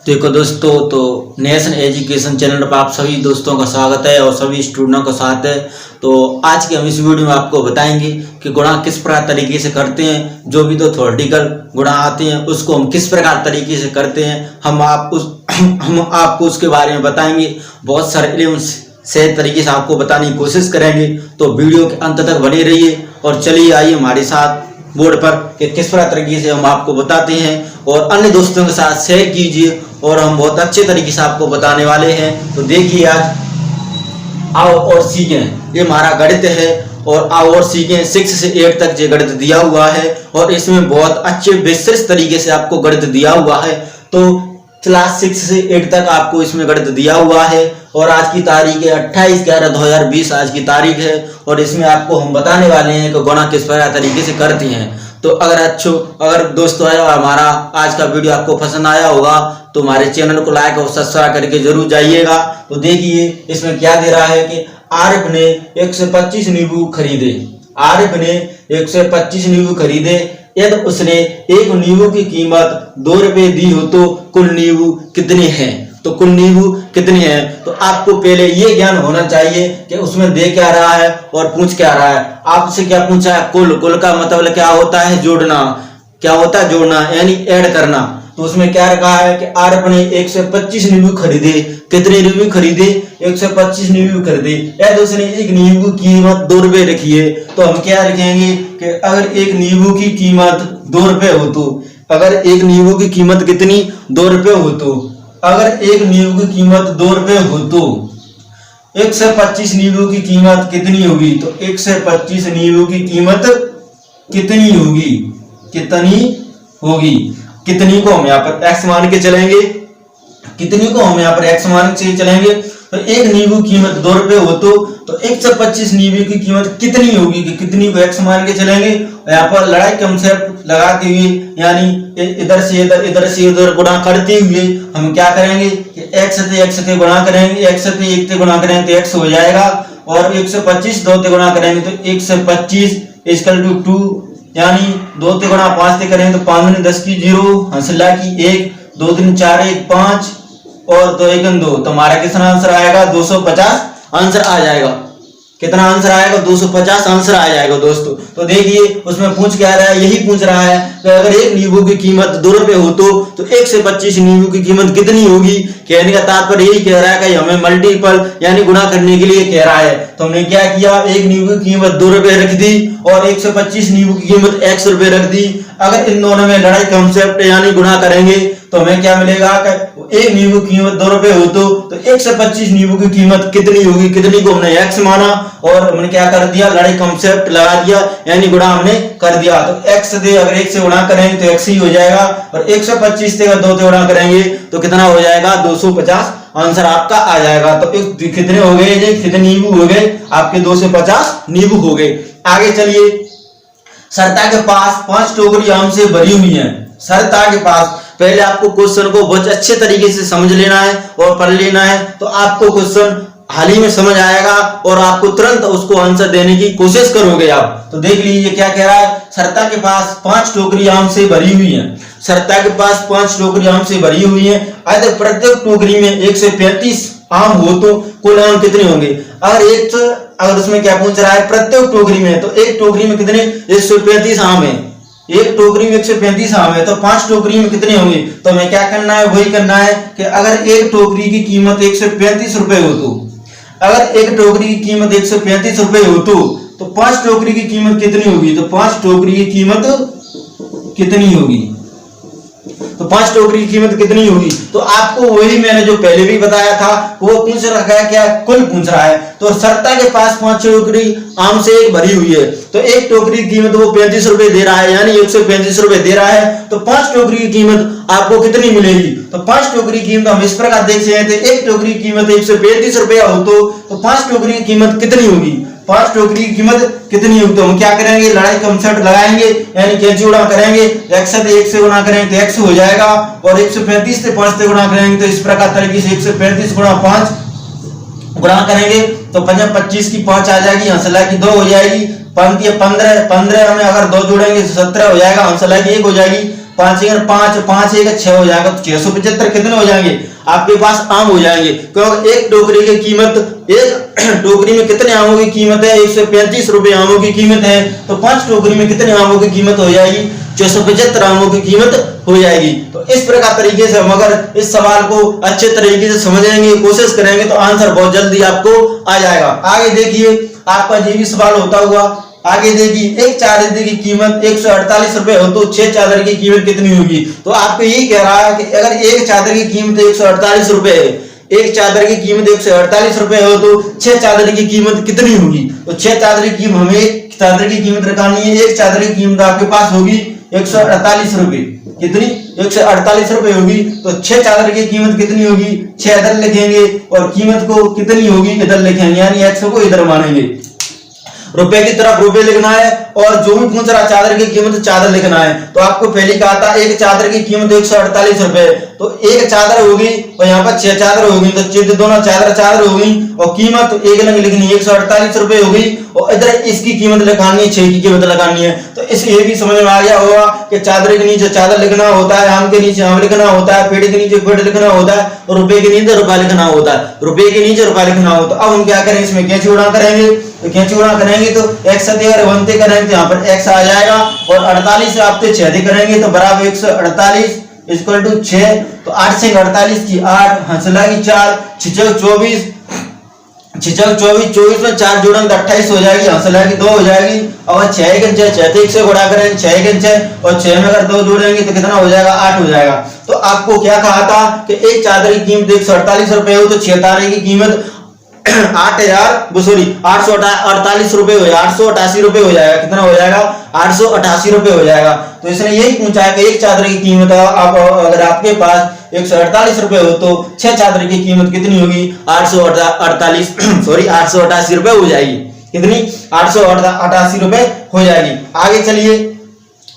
देखो दोस्तों, तो नेशन एजुकेशन चैनल पर आप सभी दोस्तों का स्वागत है और सभी स्टूडेंटों का स्वागत है। तो आज की हम इस वीडियो में आपको बताएंगे कि गुणा किस प्रकार तरीके से करते हैं। जो भी तो थ्योरेटिकल गुणा आते हैं उसको हम किस प्रकार तरीके से करते हैं, हम आपको उसके बारे में बताएंगे। बहुत सारे एवं सही तरीके से आपको बताने की कोशिश करेंगे। तो वीडियो के अंत तक बने रहिए और चलिए आइए हमारे साथ बोर्ड पर कि किस प्रकार तरीके से हम आपको बताते हैं और अन्य दोस्तों के साथ शेयर कीजिए और हम बहुत अच्छे तरीके से आपको बताने वाले हैं। तो देखिए, आज आओ और सीखें, ये हमारा गणित है और आओ और सीखें 6 से 8 तक ये गणित दिया हुआ है और इसमें बहुत अच्छे विस्तृत तरीके से आपको गणित दिया हुआ है। तो क्लास 6 से 8 तक आपको इसमें गणित दिया हुआ है और आज की तारीख है 28/11/2020 आज की तारीख है और इसमें आपको हम बताने वाले हैं कि गुणा किस प्रकार तरीके से करते हैं। तो अगर दोस्तों हमारा आज का वीडियो आपको पसंद आया होगा तो हमारे चैनल को लाइक और सब्सक्राइब करके जरूर जाइएगा। तो देखिए इसमें क्या दे रहा है कि आरिफ ने 125 नींबू खरीदे। आरिफ ने 125 नींबू खरीदे। यदि उसने एक नींबू की कीमत 2 रुपए दी हो तो कुल नींबू कितने हैं। तो कुल नींबू कितने हैं, तो आपको पहले ये ज्ञान होना चाहिए कि उसमें दे क्या रहा है और पूछ क्या रहा है। आपसे क्या पूछा है, कुल का मतलब क्या होता है, जोड़ना। क्या होता है जोड़ना, यानी ऐड करना। तो उसमें क्या रखा है कि आरिफ ने 125 नींबू खरीदे। कितने नींबू खरीदे, 125 नींबू खरीदे। यदि उसने एक नींबू की कीमत 2 रुपए रखी है तो हम क्या रखेंगे कि अगर एक नींबू की कीमत 2 रुपए हो तो, अगर एक नींबू की कीमत कितनी 2 रुपए हो तो, अगर एक नींबू की कीमत 2 रुपए हो तो 125 नींबू की कीमत कितनी होगी। तो 125 नींबू की कीमत कितनी होगी, कितनी को हम यहाँ पर x मान के चलेंगे, कितनी को हम यहाँ पर x मान के चलेंगे। तो एक नींबू की कीमत 2 रुपए हो तो 125 नींबू की कीमत कितनी होगी कि कितनी को x मान के चलेंगे। यहाँ पर लड़ाई कंसेप्ट लगाते हुए, यानी इधर से इधर गुणा करते हुए हम क्या करेंगे कि x से गुणा करेंगे। x से 1 से गुणा करेंगे तो x हो जाएगा और 125 2 से गुणा करेंगे तो 125 = 2, यानी 2 से गुणा 5 से करेंगे तो 5 × 10 की 0, हंसला की 1, 2 × 4 = 5 और 2 × 2। तो हमारा कितना आंसर आएगा, 250 आंसर आ जाएगा। कितना आंसर आएगा, 250 आंसर आ जाएगा दोस्तों। तो देखिए उसमें पूछ क्या रहा है, यही पूछ रहा है कि अगर एक नींबू की कीमत 2 रुपए हो तो 1 से 25 नींबू की कीमत कितनी होगी। कहने का तात्पर्य यही कह रहा है कि हमें मल्टीपल यानी गुणा करने के लिए कह रहा है। तो हमने क्या किया, एक नींबू की कीमत 2 रुपए रख दी और 125 नींबू की कीमत x रुपए रख दी। अगर इन दोनों में लड़ाई कंसेप्ट यानी गुणा करेंगे तो हमें क्या मिलेगा कि एक नींबू की कीमत 2 रुपए हो तो 125 नींबू की कीमत कितनी होगी, कितनी को हमने x माना और हमने क्या कर दिया, लड़ाई कंसेप्ट लगा दिया यानी गुणा हमने कर दिया। तो x से अगर 1 से गुणा करेंगे तो x ही हो जाएगा और 125 से अगर 2 से गुणा करेंगे तो कितना हो जाएगा, 250 आंसर आपका आ जाएगा। तो कितने हो गए, ये कितने नींबू हो गए आपके, 250 नींबू हो गए। आगे चलिए, सरिता के पास 5 टोकरी आम से भरी हुई है। सरिता के पास, पहले आपको क्वेश्चन को बहुत अच्छे तरीके से समझ लेना है और पढ़ लेना है तो आपको क्वेश्चन हाल ही में समझ आएगा और आपको तुरंत उसको आंसर देने की कोशिश करोगे आप। तो देख लीजिए क्या कह रहा है, सरिता के पास 5 टोकरी आम से भरी हुई है। सरिता के पास 5 टोकरी आम से भरी हुई है। अगर प्रत्येक टोकरी में 1 से 35 आम हो तो कुल आम कितने होंगे। अगर उसमें क्या पूछ रहा है, प्रत्येक टोकरी में, तो एक टोकरी में कितने 135 आम है। एक टोकरी में 135 आम है तो 5 टोकरी में कितने होंगे। तो हमें क्या करना है, वही करना है कि अगर एक टोकरी की कीमत 135 रुपए हो तो, अगर एक टोकरी की कीमत 135 रुपए हो तो 5 टोकरी की कीमत कितनी होगी। तो 5 टोकरी की कीमत कितनी होगी, तो 5 टोकरी की कीमत कितनी होगी। तो आपको वही मैंने जो पहले भी बताया था वो पूछ रखा है, क्या कुल पूछ रहा है। तो सरिता के पास 5 टोकरी आम से एक भरी हुई है तो एक टोकरी की कीमत वो 35 रुपए दे रहा है, यानी 135 रुपए दे रहा है। तो 5 टोकरी की कीमत आपको कितनी मिलेगी। तो 5 टोकरी की कीमत हम इस प्रकार देख सकते हैं, एक टोकरी की कीमत 135 रुपया हो तो 5 टोकरी की कीमत कितनी होगी, 5 टोकरी की कीमत कितनी होगी। तो हम क्या करेंगे, लड़ाई कंसेप्ट लगाएंगे यानी कैंची गुणा करेंगे। x से 1 से गुणा करेंगे तो x हो जाएगा और 135 से 5 से गुणा करेंगे तो इस प्रकार तरीके से 135 गुणा 5 गुणा करेंगे तो 25 की 5 आ जाएगी, हंसला की 2 हो जाएगी, 15 में अगर 2 जोड़ेंगे तो 17 हो जाएगा, हंसला की 1 हो जाएगी। 5 एक 5, 5 एक 6 हो जाएगा, तो 675 कितने हो जाएंगे आपके पास आम हो जाएंगे। क्योंकि एक टोकरी की कीमत, एक टोकरी में कितने आमों की कीमत है, 135 रुपए आमों की कीमत है, तो 5 टोकरी में कितने आमों की कीमत हो जाएगी, 675 आमों की कीमत हो जाएगी। तो इस प्रकार तरीके से हम अगर इस सवाल को अच्छे तरीके से समझेंगे, कोशिश करेंगे, तो आंसर बहुत जल्दी आपको आ जाएगा। आगे देखिए आपका ये भी सवाल होता हुआ, आगे देखिए एक चादर की कीमत 148 रुपए हो तो 6 चादर की कीमत कितनी होगी। तो आपको यही कह रहा है कि अगर एक चादर की कीमत 148 रुपए है, एक चादर की कीमत 148 रुपए हो तो 6 चादर की कीमत कितनी होगी। तो 6 चादर की कीमत, हमें एक चादर की कीमत निकालनी है। एक चादर की कीमत आपके पास होगी 148 रुपए, कितनी 148 रुपए होगी। तो 6 चादर की कीमत कितनी होगी, 6 इधर लिखेंगे और कीमत को कितनी होगी इधर लिखेंगे, यानी एक्स को इधर मानेंगे। रुपए की तरफ रुपए लिखना है और जो भी पूछ रहा चादर की कीमत चादर लिखना है। तो आपको पहले कहा था एक चादर की कीमत 148 रुपए, तो एक चादर होगी और यहाँ पर 6 चादर होगी, तो दोनों चादर होगी और कीमत एक लंग लिखनी 148 रुपए होगी और इधर इसकी कीमत लिखानी है, 6 की कीमत लगानी है। तो इस ये भी समझ में आ गया होगा कि चादर के नीचे चादर लिखना होता है, आम के नीचे आम लिखना होता है, पेड़ के नीचे पेड़ लिखना होता है और रुपए के नीचे रुपया लिखना होता है, रुपए के नीचे रुपया लिखना होता है। अब हम क्या करें, इसमें कैंची उड़ा करेंगे, तो कैंची उड़ा करेंगे तो x अगर 1 करेंगे तो यहाँ पर x आ जाएगा और 48 से आप 6 करेंगे तो बराबर 148 इक्वल टू 6। तो 8 से 48 की 8, हंसला की 4, 6 24, 24 में 4 जोड़ेंगे तो 28 हो जाएगी, हंसला की 2 हो जाएगी और 6 के 6 से गुणा करेंगे 6 के 6 और 6 में अगर 2 जोड़ेंगे तो कितना हो जाएगा, 8 हो जाएगा। तो आपको क्या कहा था कि एक चादर की कीमत 148 रुपए हो तो 6 तारे की कीमत 848 रुपए हो जाएगा, 888 रुपए हो जाएगा, कितना हो जाएगा 888 रुपए हो जाएगा। तो इसने यही पूछा है कि एक चादर की कीमत आप अगर आपके पास 148 रुपए हो तो 6 चादर की कीमत कितनी होगी, 888 रुपए हो जाएगी, कितनी 888 रुपए हो जाएगी। आगे चलिए,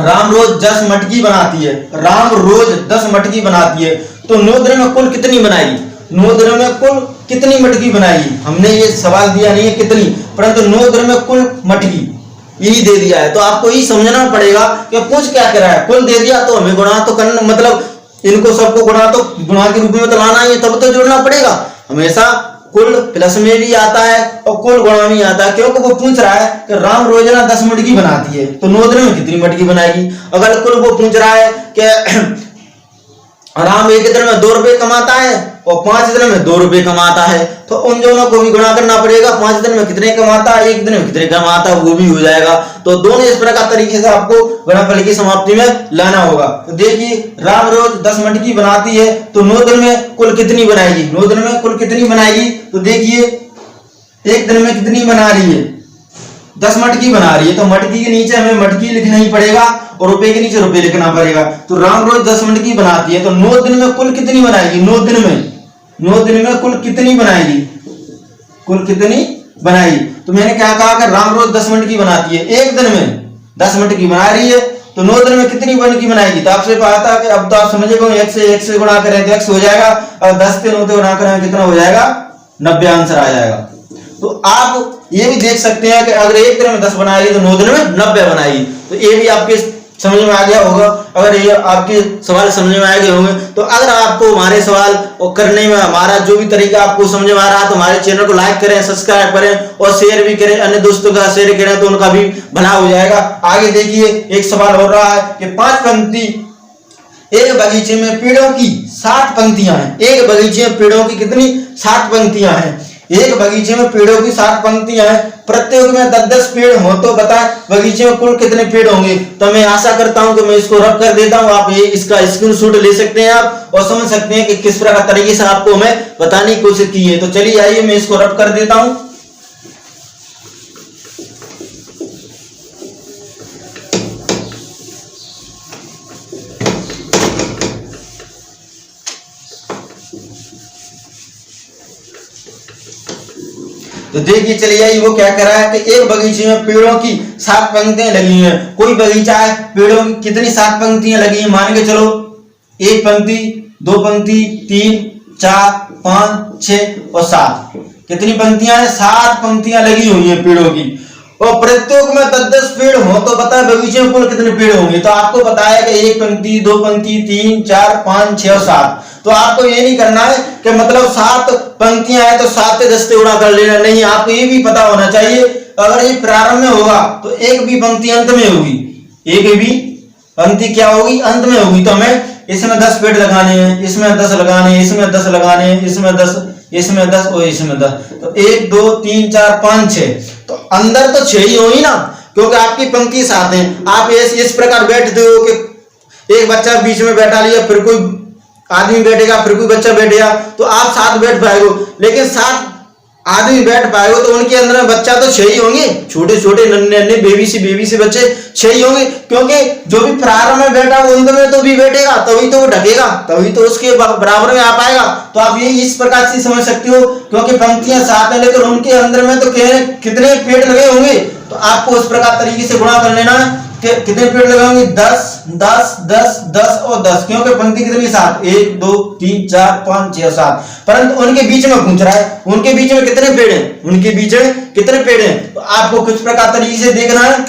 राम रोज 10 मटकी बनाती है, राम रोज 10 मटकी बनाती है तो 9 दिन में कुल कितनी बनाएगी, 9 दिन में कुल कितनी मटकी बनाएगी। हमने ये सवाल दिया नहीं है कितनी, परंतु 9 दिन में कुल मटकी यही दे दिया है। तो आपको यही समझना पड़ेगा कि पूछ क्या कर रहा है, कुल दे दिया तो हमें गुणा तो करना, मतलब इनको सबको गुणा के रूप में तो लाना है, तब तो जोड़ना पड़ेगा। हमेशा कुल प्लस में भी आता है और कुल गुणा में आता है, क्योंकि वो पूछ रहा है कि राम रोजाना 10 मटकी बनाती है तो 9 दिन में कितनी मटकी बनाएगी। अगर कुल वो पूछ रहा है कि राम एक दिन में 2 रुपए कमाता है और 5 दिन में 2 रुपए कमाता है, तो उन दोनों को भी गुणा करना पड़ेगा, 5 दिन में कितने कमाता है, 1 दिन में कितने कमाता है, वो भी हो जाएगा। तो दोनों इस प्रकार तरीके से आपको गुणनफल की समाप्ति में लाना होगा। तो देखिए, राम रोज 10 मटकी बनाती है तो 9 दिन में कुल कितनी बनाएगी, 9 दिन में कुल कितनी बनाएगी। तो देखिए, 1 दिन में कितनी बना रही है, 10 मटकी बना रही है, तो मटकी के नीचे हमें मटकी लिखना ही पड़ेगा और रुपए के नीचे रुपए लिखना पड़ेगा। तो राम रोज 10 मटकी बनाती है तो 9 दिन में कुल कितनी बनाएगी, 9 दिन में कुल कितनी बनाएगी, कुल कितनी बनाएगी। तो मैंने क्या कहा कि राम रोज 10 मटकी बनाती है, 1 दिन में 10 मटकी बना रही है तो 9 दिन में कितनी मटकी बनाएगी। तो आपसे कहा था कि अब तो आप समझे गए, एक से गुणा करें तो x हो जाएगा और 10 दिन होते गुणा करें कितना हो जाएगा, 90 आंसर आ जाएगा। तो आप ये भी देख सकते हैं कि अगर 1 दिन में 10 बनाएगी तो 9 दिन में 90 बनाएगी। तो ये भी आपके समझ में आ गया होगा। अगर ये आपके सवाल समझ में आ गए होंगे तो अगर आपको हमारे सवाल और करने में हमारा जो भी तरीका आपको समझ में आ रहा है तो हमारे चैनल को लाइक करें, सब्सक्राइब करें और शेयर भी करें, अन्य दोस्तों का शेयर करें तो उनका भी भला हो जाएगा। आगे देखिए, एक सवाल हो रहा है कि 5 पंक्ति, एक बगीचे में पेड़ों की 60 पंक्तियां हैं, एक बगीचे में पेड़ों की कितनी 60 पंक्तियां हैं, एक बगीचे में पेड़ों की 60 पंक्तियां हैं, प्रत्येक में 10-10 पेड़ हो तो बताएं बगीचे में कुल कितने पेड़ होंगे। तो मैं आशा करता हूं कि मैं इसको रब कर देता हूं, आप ये इसका स्क्रीनशॉट ले सकते हैं आप और समझ सकते हैं कि किस प्रकार तरीके से आपको मैं बताने की कोशिश की है। तो चलिए आइए मैं इसको रब कर देता हूं। तो देखिए, चलिए आइए वो क्या कर रहा है कि एक बगीचे में पेड़ों की 60 पंक्तियां लगी हैं। कोई बगीचा है, पेड़ों की कितनी 60 पंक्तियां लगी हैं, मान के चलो 1 पंक्ति, 2 पंक्ति, 3, 4, 5, 6 और 7। कितनी पंक्तियां हैं, 7 पंक्तियां लगी हुई हैं पेड़ों की। और प्रत्येक में 10-10 पेड़ हो तो बताए बगीचे में कुल कितने पेड़ होंगे। तो आपको बताया कि एक पंक्ति, दो पंक्ति, 3, 4, 5, 6 और 7। तो आपको ये नहीं करना है कि मतलब 7 पंक्तियां हैं तो 7 से 10 से गुणा कर लेना, नहीं, आपको ये भी पता होना चाहिए अगर ये प्रारंभ में होगा तो एक भी पंक्ति अंत में होगी, एक भी पंक्ति क्या होगी, अंत में होगी। तो हमें इसमें 10 पेड़ लगाने हैं, इसमें 10 लगाने हैं, इसमें 10 लगाने हैं, इसमें 10, इसमें 10 और इसमें 10। तो 1, 2, 3, 4, 5, 6, तो अंदर तो 6 ही होगी ना, क्योंकि आपकी पंक्ति 7 है। आप इस प्रकार बैठते हो कि एक बच्चा बीच में बैठा लिया, फिर कोई आदमी बैठेगा, फिर कोई बच्चा बैठेगा, तो आप 7 बैठ पाएगो। लेकिन 7 आदमी बैठ पाएगो तो उनके अंदर में बच्चा तो 6 ही होंगे, छोटे छोटे नन्हे नन्हे बेबी से बच्चे 6 ही होंगे, क्योंकि जो भी प्रारंभ में बैठा वो अंत में तो भी बैठेगा, तभी तो वो ढकेगा, तभी तो उसके बराबर में आ पाएगा। तो आप ये इस प्रकार से समझ सकते हो, क्योंकि पंक्तियां 7 है लेकिन उनके अंदर में तो कितने पेड़ लगे होंगे। तो आपको उस प्रकार तरीके से गुणा कर लेना है कि कितने पेड़ लगे होंगे, 10, 10, 10, 10 और 10, क्योंकि पंक्ति कितनी 7, 1, 2, 3, 4, 5, 6, 7। परंतु उनके बीच में पूछ रहा है उनके बीच में कितने पेड़ हैं, उनके बीच में कितने पेड़ हैं। तो आपको कुछ प्रकार तरीके से देखना है,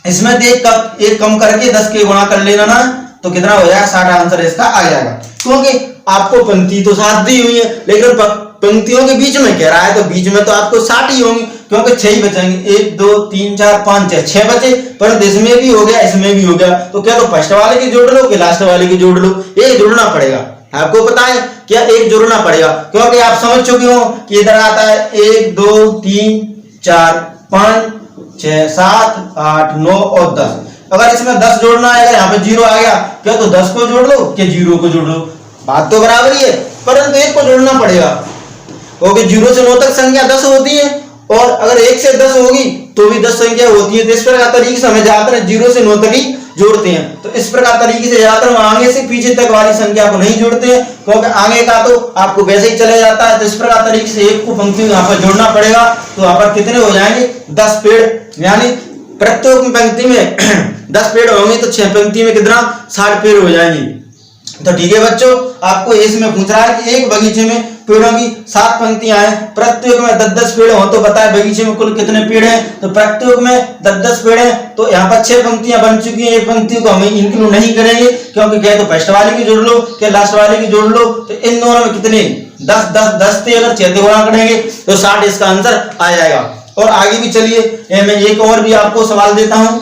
इसमें एक कम करके 10 के गुणा कर लेना ना, तो कितना हो जाएगा, 60 आंसर इसका आ जाएगा। क्योंकि आपको पंक्ति तो 7 दी हुई है लेकिन पंक्तियों के बीच में कह रहा है, तो बीच में तो आपको 60 ही होंगे, क्योंकि 6 ही बचेंगे, 1, 2, 3, 4, 5, 6 बचे। पर इसमें भी हो गया, इसमें भी हो गया, तो क्या तो फर्स्ट वाले की जोड़ लो कि लास्ट वाले की जोड़ लो, एक जोड़ना पड़ेगा। आपको पता है क्या, एक जोड़ना पड़ेगा, क्योंकि आप समझ चुके हो कि इधर आता है 1, 2, 3, 4, 5, 6, 7, 8, 9 और 10। अगर इसमें 10 जोड़ना है, अगर यहाँ पे 0 आ गया, क्या तो 10 को जोड़ लो कि 0 को जोड़ लो, बात तो बराबर ही है, परंतु 1 को जोड़ना पड़ेगा, क्योंकि 0 से 9 तक संख्या 10 होती है, और अगर 1 से 10 होगी तो भी 10 संख्या होती है। तो इस प्रकार तरीके से हमें ज्यादातर 0 से 9 तक ही जोड़ते हैं। तो इस प्रकार तरीके से ज्यादातर आगे से पीछे तक वाली संख्या को नहीं जोड़ते हैं, क्योंकि आगे का तो आपको वैसे ही चले जाता है। तो इस प्रकार तरीके से एक को पंक्ति यहाँ पर जोड़ना पड़ेगा, तो यहाँ पर कितने हो जाएंगे, 10 पेड़, यानी प्रत्येक पंक्ति में 10 पेड़ होंगे, तो 6 पंक्ति में कितना, 60 पेड़ हो जाएंगे। तो ठीक है बच्चों, आपको इसमें पूछ रहा है कि एक बगीचे में पेड़ों की 7 पंक्तियां हैं, प्रत्येक में 10-10 पेड़ हो, तो बताए बगीचे में कुल कितने पेड़ हैं। तो प्रत्येक में 10-10 पेड़ हैं, तो यहाँ पर 6 पंक्तियां बन चुकी हैं। एक पंक्ति को हम इंक्लूड नहीं करेंगे, क्योंकि क्या तो फर्स्ट वाले की जोड़ लो क्या लास्ट वाले की जोड़ लो, तो इन दोनों में कितने, 10 से अगर 6 गुणा करेंगे तो 60 इसका आंसर आ जाएगा। और आगे भी चलिए, मैं एक और भी आपको सवाल देता हूं।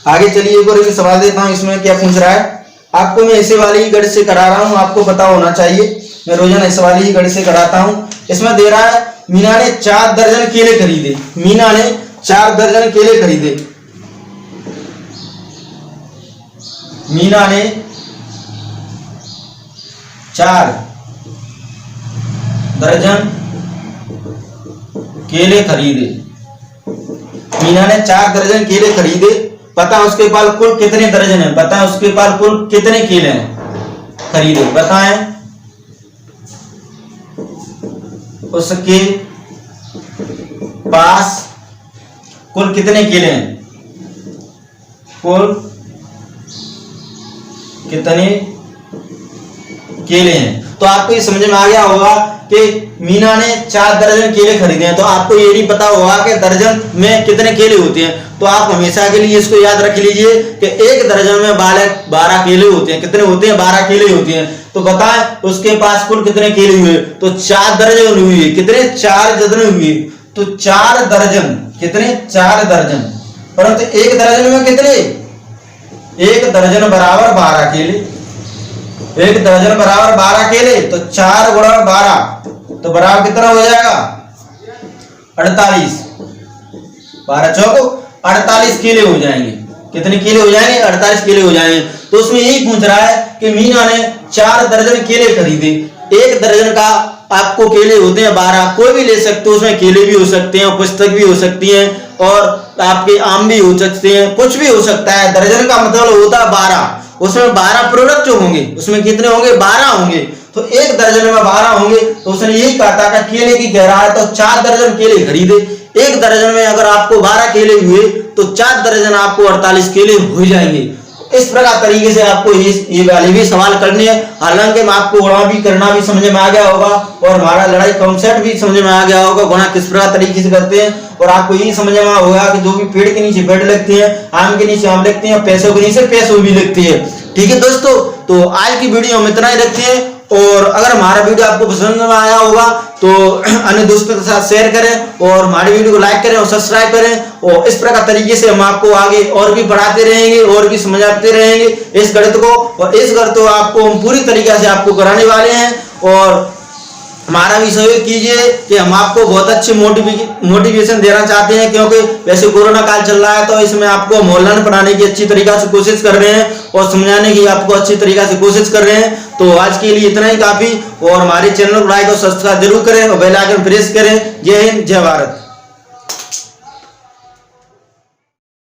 आगे चलिए एक और भी सवाल देता हूं, इसमें क्या पूछ रहा है। आपको मैं ऐसे वाली ही गणित से करा रहा हूं, आपको पता होना चाहिए, मैं रोजाना इस वाली ही गणित से कराता हूं। इसमें दे रहा है, मीना ने 4 दर्जन केले खरीदे, मीना ने 4 दर्जन केले खरीदे, मीना ने 4 दर्जन केले खरीदे, मीना ने 4 दर्जन केले खरीदे, पता उसके पास कुल कितने दर्जन है, बताएं उसके पास कुल कितने केले हैं खरीदे, बताएं उसके पास कुल कितने केले हैं, कुल कितने केले हैं। तो आपको ये समझ में आ गया होगा कि मीना ने 4 दर्जन केले खरीदे हैं। तो आपको ये नहीं पता होगा कि दर्जन में कितने केले होते हैं, तो आप हमेशा के लिए इसको याद रख लीजिए कि एक दर्जन में 12 केले होते हैं। कितने होते हैं, 12 केले होते हैं। तो बताएं उसके पास कुल कितने केले हुए, तो 4 दर्जन हुए, कितने, 4 दर्जन हुए, तो 4 दर्जन, कितने, 4 दर्जन, परंतु एक दर्जन में कितने, एक दर्जन बराबर 12 केले, एक दर्जन बराबर 12 केले, तो 4 गुणा 12 तो बराबर कितना हो जाएगा, 48, 12 चौको 48 केले हो जाएंगे। कितने केले हो जाएंगे, 48 केले हो जाएंगे। तो उसमें यही पूछ रहा है कि मीना ने 4 दर्जन केले खरीदे। एक दर्जन का आपको केले होते हैं 12, कोई भी ले सकते हो, उसमें केले भी हो सकते हैं, पुस्तक भी हो सकती है, और आपके आम भी हो सकते हैं, कुछ भी हो सकता है। दर्जन का मतलब होता है 12, उसमें 12 प्रोडक्ट जो होंगे उसमें कितने होंगे, 12 होंगे। तो एक दर्जन में 12 होंगे। तो उसने यही कहा था कि केले की कह रहा है, तो 4 दर्जन केले खरीदे। एक दर्जन में अगर आपको 12 केले हुए तो 4 दर्जन आपको 48 केले हो जाएंगे। इस प्रकार तरीके से आपको ये वाले भी सवाल करने हैं। हालांकि मैं आपको गुणा भी करना भी समझ में आ गया होगा और हमारा लड़ाई कॉन्सेप्ट भी समझ में आ गया होगा, गुणा किस प्रकार तरीके से करते हैं। और आपको यही समझ में होगा कि जो भी पेड़ के नीचे पेड़ लगते हैं, आम के नीचे आम लगते हैं, पैसों के नीचे पैसों भी लगते हैं। ठीक है दोस्तों, तो आज की वीडियो हम इतना ही रखते हैं। और अगर हमारा वीडियो आपको पसंद में आया होगा तो अन्य दोस्तों के साथ शेयर करें और हमारी वीडियो को लाइक करें और सब्सक्राइब करें। और इस प्रकार तरीके से हम आपको आगे और भी बढ़ाते रहेंगे और भी समझाते रहेंगे इस गणित को। और इस गणित को आपको हम पूरी तरीके से आपको कराने वाले हैं। और हमारा भी सहयोग कीजिए कि हम आपको बहुत अच्छे मोटिवेशन देना चाहते हैं, क्योंकि वैसे कोरोना काल चल रहा है तो इसमें आपको ऑनलाइन पढ़ाने की अच्छी तरीका से कोशिश कर रहे हैं और समझाने की आपको अच्छी तरीका से कोशिश कर रहे हैं। तो आज के लिए इतना ही काफी। और हमारे चैनल को लाइक और सब्सक्राइब जरूर करें और बेल आइकन प्रेस करें। जय हिंद, जय भारत।